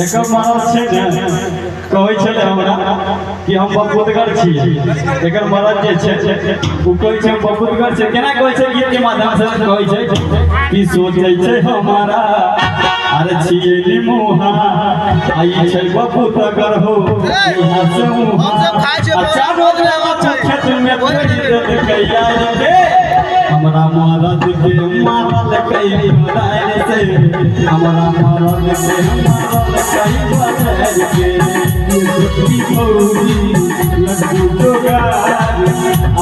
एक मरद छै ने कहै छै हमरा कि हम बपुतगर छी। एकर मरद जे छै उ कहै छै हम बपुतगर छै। केना कहै छै गीत के माध्यम से कहै छै कि सोचै छै हमारा अरे छिए मुहा आई छै बपुतगर हो यहाँ से मुहा अच्छा रोजवा खेत में कैया रे हमरा मरद के मारल कई बलार से हमरा मरद के मारल कई बलार के की भौजी लड्डू जोगार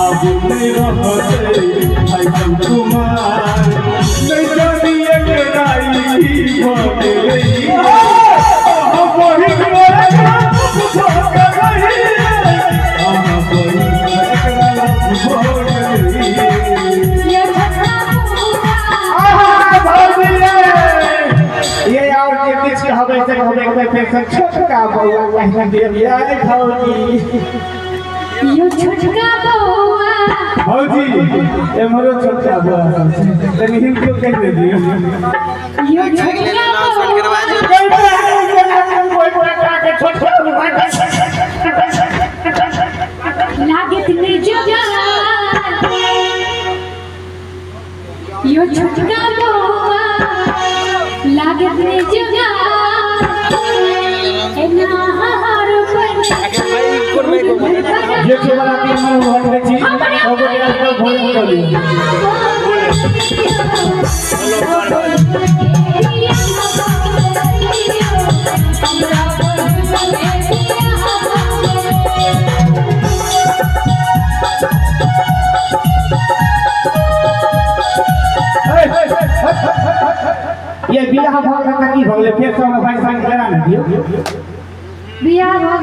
अब नहीं रहते भाई कुमार नहीं जानी एक राई भोले गई हम वही मोरे भोगा गई हम वही भोगा गई। ये और ये किस के हवे से फिर छोटका बउआ कहना दे यार भौजी यो छोटका बउआ भौजी ए मोरो छोटका बउआ तनी हिंदू कह दे दियो यो छोटका बउआ कोई बड़ा के छोटका बउआ लागत ने जुगा यो छोटका बउआ लागत ने जुगा एना हर पर ये के वाला के मन भर में छी और के भोल बोली ये बियाह भगत की भगले फिर सब भाई संग करा न दियो बियाह